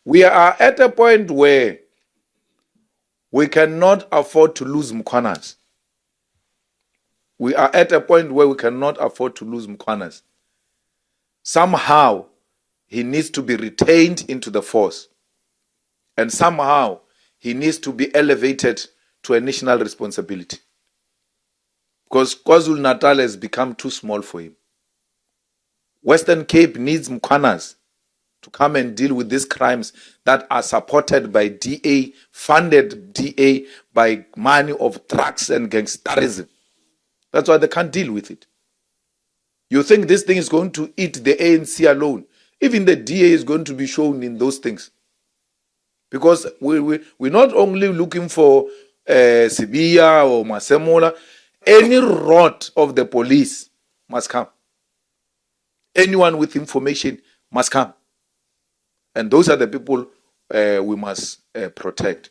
We are at a point where we cannot afford to lose Mkhwanazi. We are at a point where we cannot afford to lose Mkhwanazi. Somehow, he needs to be retained into the force. And somehow, he needs to be elevated to a national responsibility. Because KwaZulu-Natal has become too small for him. Western Cape needs Mkhwanazi to come and deal with these crimes that are supported by DA, funded DA by money of drugs and gangsterism. That's why they can't deal with it. You think this thing is going to eat the ANC alone? Even the DA is going to be shown in those things. Because we're not only looking for Sibia or Masemola, any rot of the police must come. Anyone with information must come. And those are the people we must protect.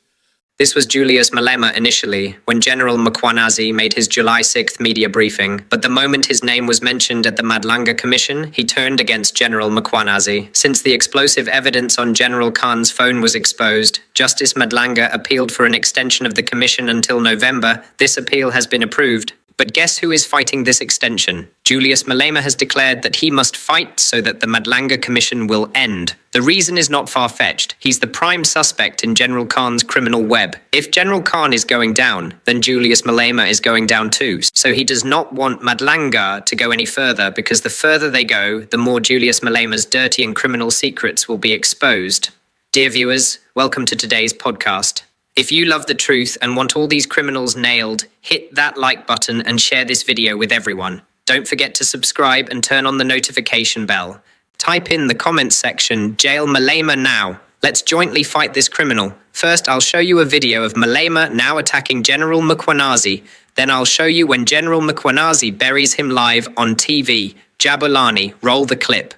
This was Julius Malema initially, when General Mkhwanazi made his July 6th media briefing, but the moment his name was mentioned at the Madlanga Commission, he turned against General Mkhwanazi. Since the explosive evidence on General Khan's phone was exposed, Justice Madlanga appealed for an extension of the commission until November. This appeal has been approved. But guess who is fighting this extension? Julius Malema has declared that he must fight so that the Madlanga Commission will end. The reason is not far-fetched. He's the prime suspect in General Khan's criminal web. If General Khan is going down, then Julius Malema is going down too. So he does not want Madlanga to go any further, because the further they go, the more Julius Malema's dirty and criminal secrets will be exposed. Dear viewers, welcome to today's podcast. If you love the truth and want all these criminals nailed, hit that like button and share this video with everyone. Don't forget to subscribe and turn on the notification bell. Type in the comments section, "Jail Malema now." Let's jointly fight this criminal. First, I'll show you a video of Malema now attacking General Mkhwanazi. Then I'll show you when General Mkhwanazi buries him live on TV. Jabulani, roll the clip.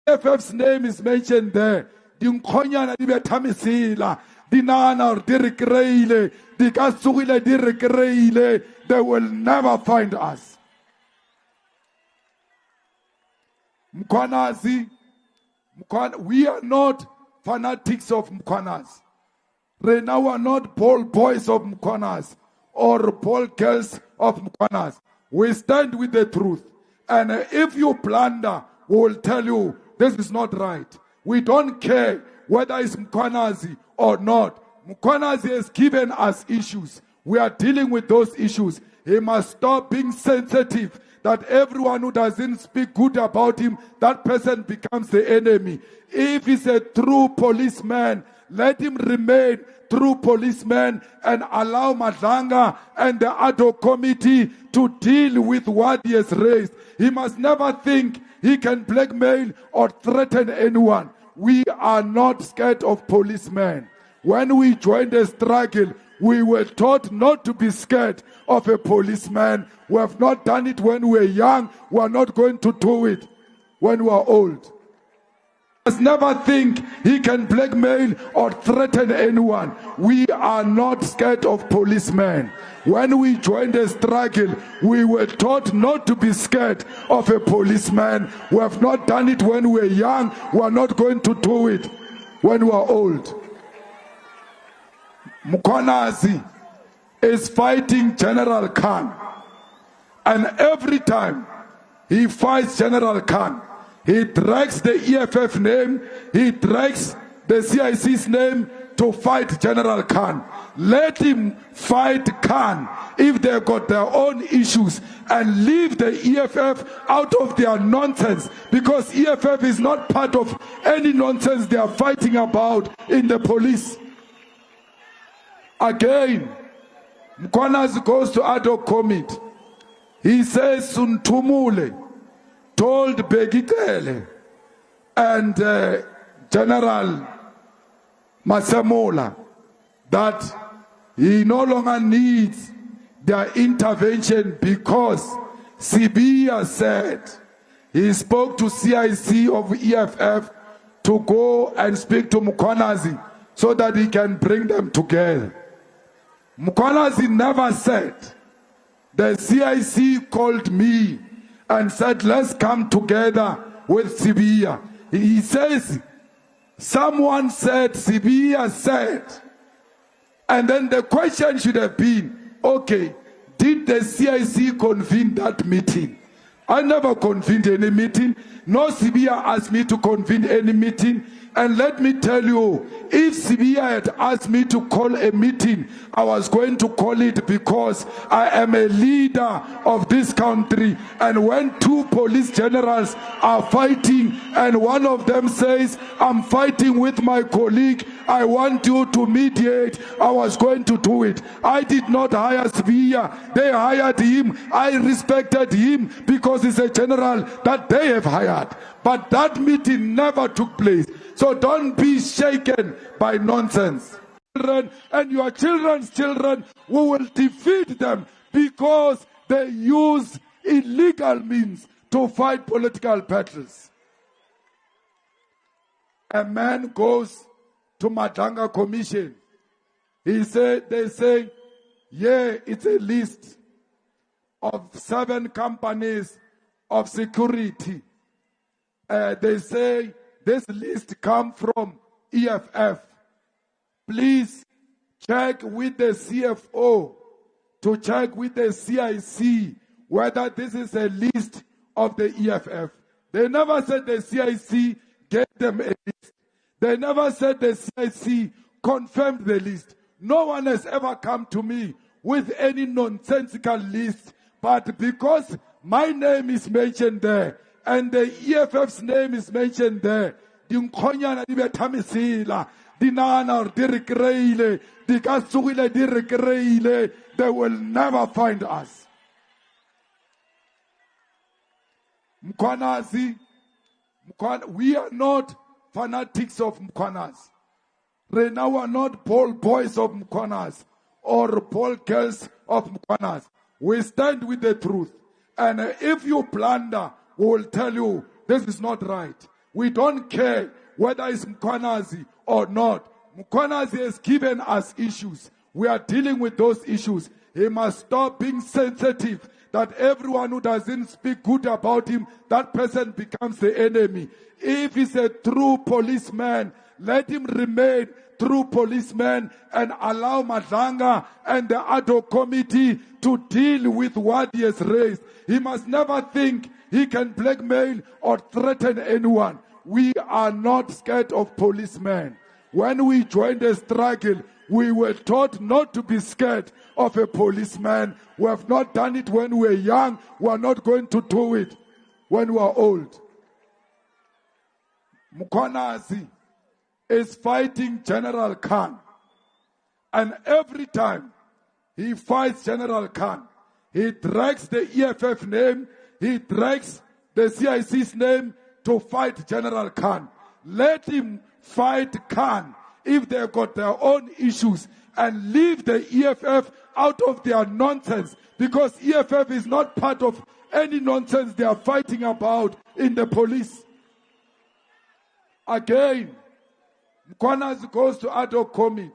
FF's name is mentioned there. Dinana dirikreile, dikasugile dirikreile, they will never find us. Mkhwanazi, we are not fanatics of Mkhwanazi. Right now we are not ball boys of Mkhwanazi or ball girls of Mkhwanazi. We stand with the truth. And if you blunder, we will tell you this is not right. We don't care whether it's Mkhwanazi or not. Mkhwanazi has given us issues. We are dealing with those issues. He must stop being sensitive that everyone who doesn't speak good about him, that person becomes the enemy. If he's a true policeman, let him remain true policeman and allow Madlanga and the ad hoc committee to deal with what he has raised. He must never think he can blackmail or threaten anyone. We are not scared of policemen. When we joined the struggle, we were taught not to be scared of a policeman. We have not done it when we were young. We are not going to do it when we are old. He must never think he can blackmail or threaten anyone. We are not scared of policemen. When we joined the struggle, we were taught not to be scared of a policeman. We have not done it when we were young. We are not going to do it when we are old. Mkhwanazi is fighting General Khan. And every time he fights General Khan, he drags the EFF name, he drags the CIC's name to fight General Khan. Let him fight Khan if they've got their own issues, and leave the EFF out of their nonsense, because EFF is not part of any nonsense they are fighting about in the police. Again, Mkhwanazi goes to ad hoc committee. He says Suntumule told Begitele and General Masemola that he no longer needs their intervention because Sibia said he spoke to CIC of EFF to go and speak to Mkhwanazi so that he can bring them together. Mkhwanazi never said, the CIC called me and said, let's come together with Sibia. He says Someone said, Sibiya said, and then the question should have been, okay, did the CIC convene that meeting? I never convened any meeting. No Sibiya asked me to convene any meeting. And let me tell you, if Sibiya had asked me to call a meeting, I was going to call it because I am a leader of this country. And when two police generals are fighting and one of them says, I'm fighting with my colleague, I want you to mediate, I was going to do it. I did not hire Sibiya. They hired him. I respected him because he's a general that they have hired. But that meeting never took place. So don't be shaken by nonsense. And your children's children, we will defeat them because they use illegal means to fight political battles. A man goes to Madlanga Commission. They say, yeah, it's a list of 7 companies of security. They say, this list comes from EFF. Please check with the CFO to check with the CIC whether this is a list of the EFF. They never said the CIC gave them a list. They never said the CIC confirmed the list. No one has ever come to me with any nonsensical list. But because my name is mentioned there, and the EFF's name is mentioned there, they will never find us. Mkhwanazi, we are not fanatics of Mkhwanazi. Right now we are not Paul boys of Mkhwanazi or Paul girls of Mkhwanazi. We stand with the truth. And if you plunder, we will tell you this is not right. We don't care whether it's Mkhwanazi or not. Mkhwanazi has given us issues. We are dealing with those issues. He must stop being sensitive that everyone who doesn't speak good about him, that person becomes the enemy. If he's a true policeman, let him remain true policeman and allow Madlanga and the ad hoc committee to deal with what he has raised. He must never think he can blackmail or threaten anyone. We are not scared of policemen. When we joined the struggle, we were taught not to be scared of a policeman. We have not done it when we were young. We are not going to do it when we are old. Mkhwanazi is fighting General Khan. And every time he fights General Khan, he drags the EFF name, he drags the CIC's name to fight General Khan. Let him fight Khan if they've got their own issues and leave the EFF out of their nonsense, because EFF is not part of any nonsense they are fighting about in the police. Again, Mkhwanazi goes to ad hoc committee.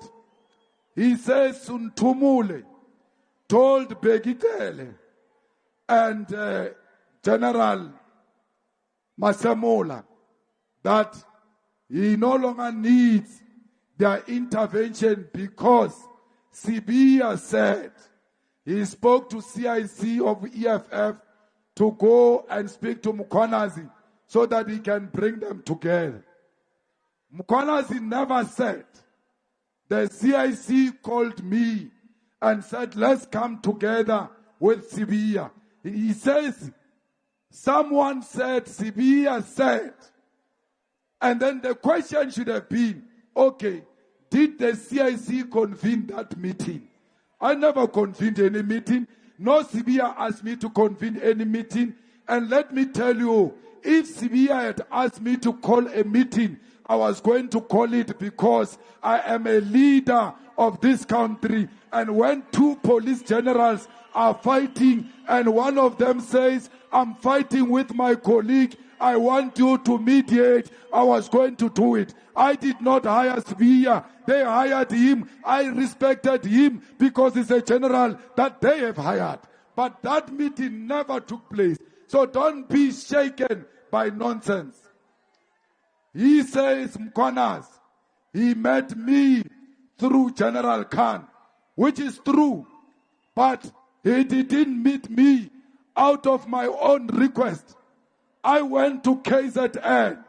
He says Suntumule told Begitele and General Masemola that he no longer needs their intervention because Sibiya said he spoke to CIC of EFF to go and speak to Mkhwanazi so that he can bring them together. Mkhwanazi never said, the CIC called me and said, let's come together with Sibiya. He says, someone said, Sibiya said. And then the question should have been, okay, did the CIC convene that meeting? I never convened any meeting. No Sibiya asked me to convene any meeting. And let me tell you, if Sibiya had asked me to call a meeting, I was going to call it because I am a leader of this country. And when two police generals are fighting and one of them says, I'm fighting with my colleague, I want you to mediate, I was going to do it. I did not hire Sibiya. They hired him. I respected him because he's a general that they have hired. But that meeting never took place. So don't be shaken by nonsense. He says, Mkhwanazi, he met me through General Khan, which is true, but he didn't meet me out of my own request. I went to KZN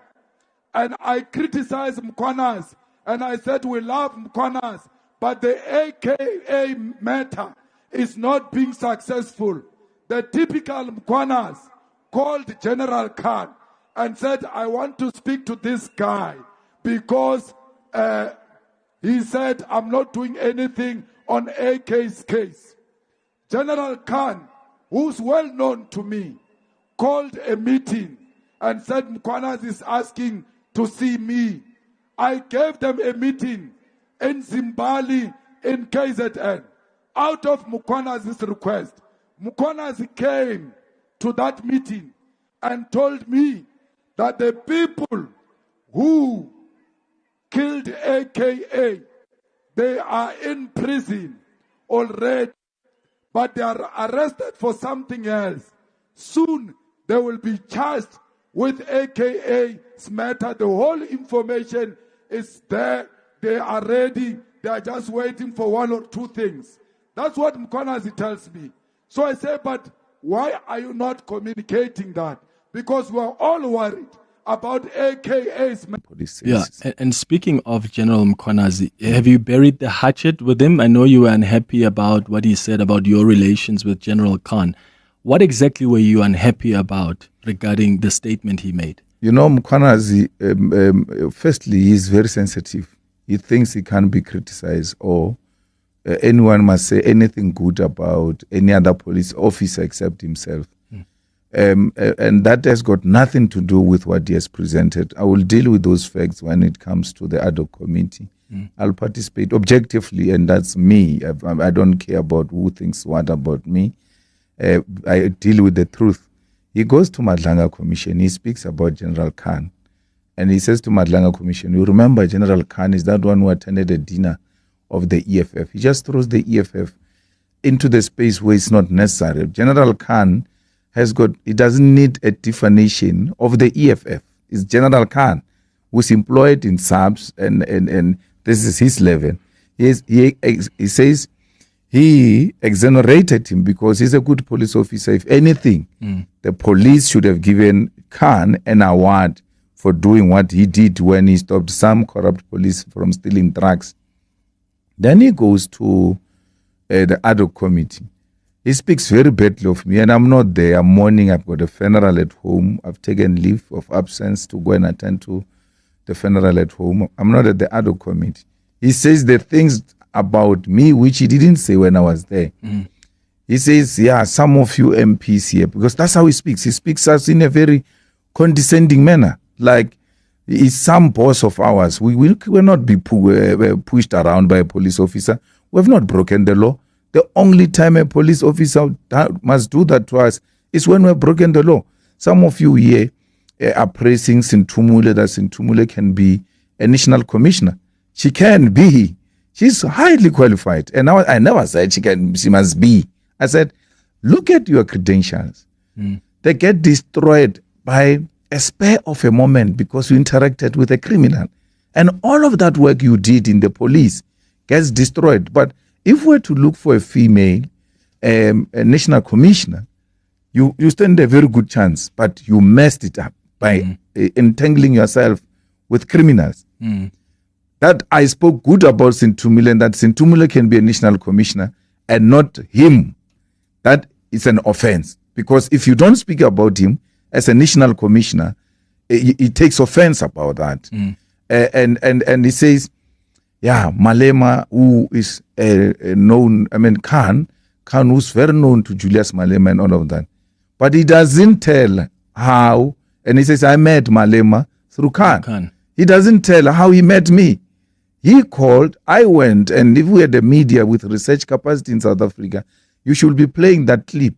and I criticized Mkhwanazi and I said we love Mkhwanazi, but the AKA matter is not being successful. The typical Mkhwanazi called General Khan and said, I want to speak to this guy because he said, I'm not doing anything on AK's case. General Khan, who's well known to me, called a meeting and said, Mkhwanazi is asking to see me. I gave them a meeting in Zimbali in KZN. Out of Mkhwanazi's request, Mkhwanazi came to that meeting and told me that the people who killed AKA, they are in prison already, but they are arrested for something else. Soon they will be charged with AKA's matter. The whole information is there. They are ready. They are just waiting for one or two things. That's what Mkhwanazi tells me. So I say, but why are you not communicating that? Because we're all worried about AKA's matter. Yeah, and speaking of General Mkhwanazi, have you buried the hatchet with him? I know you were unhappy about what he said about your relations with General Khan. What exactly were you unhappy about regarding the statement he made? You know, Mkhwanazi, firstly, he's very sensitive. He thinks he can't be criticized or anyone must say anything good about any other police officer except himself. And that has got nothing to do with what he has presented. I will deal with those facts when it comes to the ad hoc committee. I'll participate objectively, and that's me. I don't care about who thinks what about me. I deal with the truth. He goes to Madlanga Commission. He speaks about General Khan. And he says to Madlanga Commission, you remember General Khan is that one who attended a dinner of the EFF. He just throws the EFF into the space where it's not necessary. General Khan he doesn't need a definition of the EFF. It's General Khan who's employed in subs and this is his level. He says he exonerated him because he's a good police officer. If anything, the police should have given Khan an award for doing what he did when he stopped some corrupt police from stealing drugs. Then he goes to the ad hoc committee. He speaks very badly of me, and I'm not there. I'm mourning. I've got a funeral at home. I've taken leave of absence to go and attend to the funeral at home. I'm not at the ad hoc committee. He says the things about me which he didn't say when I was there. He says, yeah, some of you MPs here, because that's how he speaks. He speaks us in a very condescending manner, like he's some boss of ours. We will not be pushed around by a police officer. We have not broken the law. The only time a police officer must do that to us is when we've broken the law. Some of you here are praising Sintumule, that Sintumule can be a national commissioner. She can be. She's highly qualified. And I never said she must be. I said, look at your credentials. They get destroyed by a spur of a moment because you interacted with a criminal. And all of that work you did in the police gets destroyed. But if we're to look for a female a national commissioner, you stand a very good chance, but you messed it up by entangling yourself with criminals. That I spoke good about Sintumule, and that Sintumule can be a national commissioner and not him. That is an offense. Because if you don't speak about him as a national commissioner, he takes offense about that. And he says, yeah, Malema, who is known, Khan, who's very known to Julius Malema and all of that. But he doesn't tell how, and he says, I met Malema through Khan. He doesn't tell how he met me. He called, I went, and if we had a media with research capacity in South Africa, you should be playing that clip.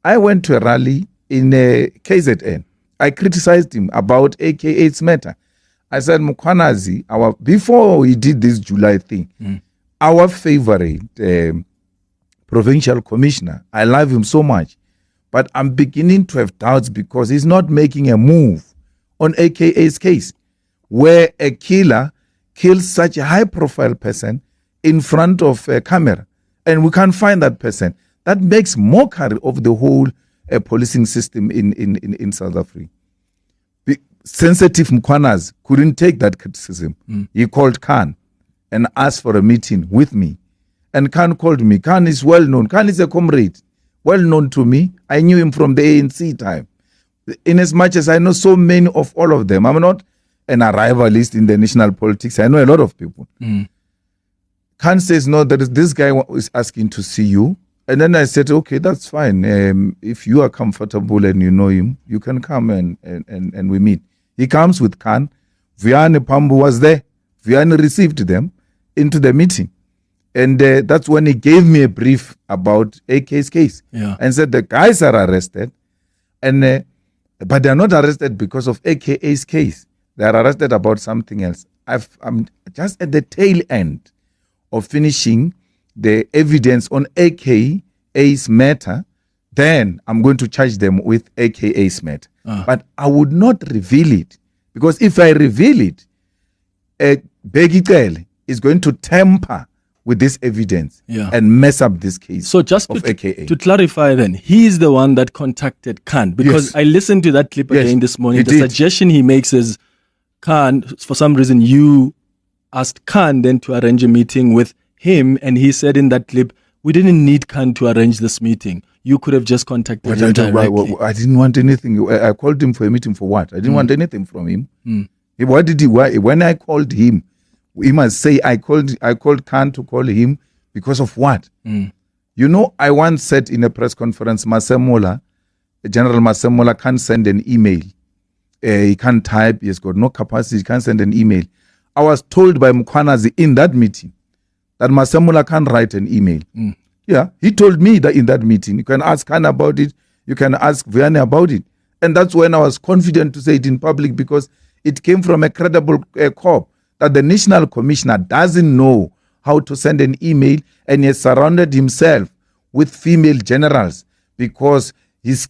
I went to a rally in KZN. I criticized him about AKA's matter. I said, Mkhwanazi, before he did this July thing, our favorite provincial commissioner, I love him so much, but I'm beginning to have doubts because he's not making a move on AKA's case. where a killer kills such a high-profile person in front of a camera, and we can't find that person. That makes mockery of the whole policing system in South Africa. Sensitive Mkhwanazi couldn't take that criticism. He called Khan and asked for a meeting with me. And Khan called me. Khan is well known. Khan is a comrade, well known to me. I knew him from the ANC time. In as much as I know so many of all of them, I'm not an arrivalist in the national politics. I know a lot of people. Khan says, no, this guy is asking to see you. And then I said, okay, that's fine. If you are comfortable and you know him, you can come and we meet. He comes with Khan. Vianney Pambu was there. Vianney received them into the meeting. And that's when he gave me a brief about AK's case. And said the guys are arrested, and but they're not arrested because of AKA's case. They are arrested about something else. I'm just at the tail end of finishing the evidence on AKA's matter. Then I'm going to charge them with AKA's matter. But I would not reveal it, because if I reveal it, Begitele is going to tamper with this evidence and mess up this case. So just of AKA. To clarify then, he is the one that contacted Khan, because I listened to that clip again this morning. The suggestion he makes is, Khan, for some reason you asked Khan then to arrange a meeting with him, and he said in that clip, we didn't need Khan to arrange this meeting. You could have just contacted him directly. I didn't want anything. I called him for a meeting for what? I didn't want anything from him. What did he? Why? When I called him, he must say I called Khan to call him because of what? You know, I once said in a press conference, General Masemola can't send an email. He can't type. He has got no capacity. He can't send an email. I was told by Mkhwanazi in that meeting that Masemola can't write an email. Yeah, he told me that in that meeting. You can ask Khan about it. You can ask Vianney about it. And that's when I was confident to say it in public, because it came from a credible corp, that the National Commissioner doesn't know how to send an email, and he has surrounded himself with female generals because he's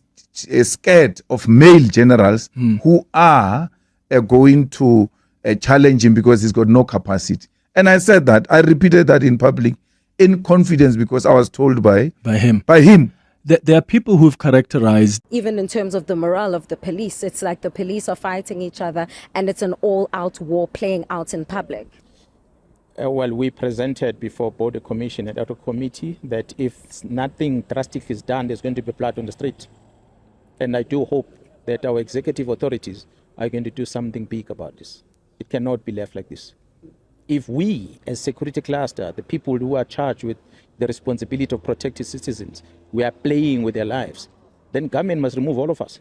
scared of male generals who are going to challenge him because he's got no capacity. And I said that. I repeated that in public in confidence because I was told by him. There are people who've characterized... Even in terms of the morale of the police, it's like the police are fighting each other and it's an all-out war playing out in public. Well, we presented before both the commission and other committee that if nothing drastic is done, there's going to be blood on the street. And I do hope that our executive authorities are going to do something big about this. It cannot be left like this. If we, as security cluster, the people who are charged with the responsibility of protecting citizens, we are playing with their lives, then government must remove all of us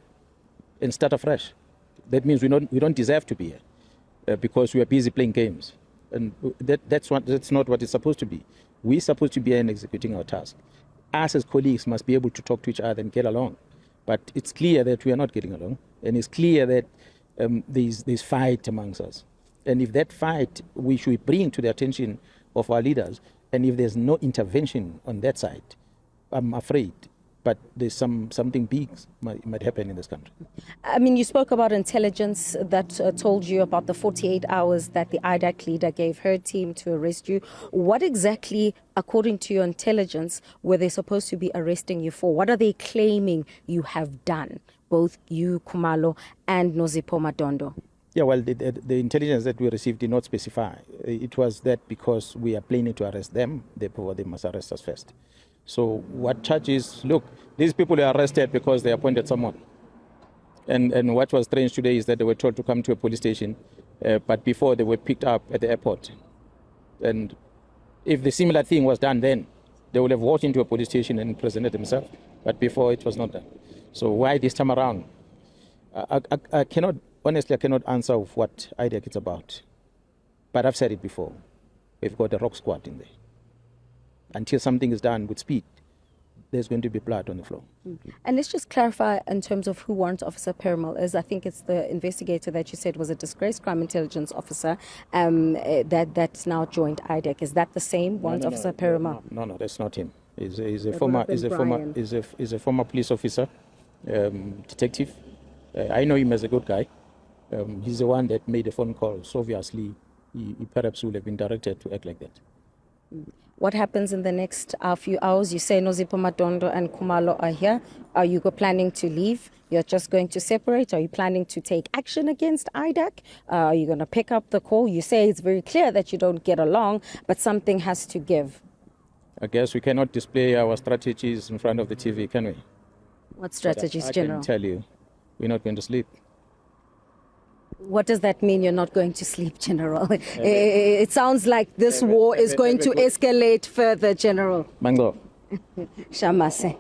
and start afresh. That means we don't deserve to be here because we are busy playing games. And that's not what it's supposed to be. We're supposed to be here and executing our task. Us as colleagues must be able to talk to each other and get along. But it's clear that we are not getting along. And it's clear that there's fight amongst us. And if that fight we should bring to the attention of our leaders, and if there's no intervention on that side, I'm afraid, but there's something big might happen in this country. I mean, you spoke about intelligence that told you about the 48 hours that the IDAC leader gave her team to arrest you. What exactly, according to your intelligence, were they supposed to be arresting you for? What are they claiming you have done, both you, Khumalo, and Nozipho Madondo? Yeah, well, the intelligence that we received did not specify. It was that because we are planning to arrest them, therefore they must arrest us first. So what charges, look, these people are arrested because they appointed someone. And what was strange today is that they were told to come to a police station, but before they were picked up at the airport. And if the similar thing was done then, they would have walked into a police station and presented themselves. But before, it was not done. So why this time around? I cannot... Honestly, I cannot answer what IDAC is about. But I've said it before. We've got a rock squad in there. Until something is done with speed, there's going to be blood on the floor. And let's just clarify in terms of who Warrant Officer Perimal is. I think it's the investigator that you said was a disgraced crime intelligence officer that's now joined IDAC. Is that the same Warrant Officer Perimal? No, that's not him. He's a former police officer, detective. I know him as a good guy. He's the one that made a phone call, so obviously he perhaps would have been directed to act like that. What happens in the next few hours? You say Nozipho Madondo and Khumalo are here. Are you planning to leave? You're just going to separate? Are you planning to take action against IDAC? Are you going to pick up the call? You say it's very clear that you don't get along, but something has to give. I guess we cannot display our strategies in front of the TV, can we? What strategies, I General? can tell you, we're not going to sleep. What does that mean, you're not going to sleep, General? It sounds like this war is going to escalate further, General. Mango. Shamase.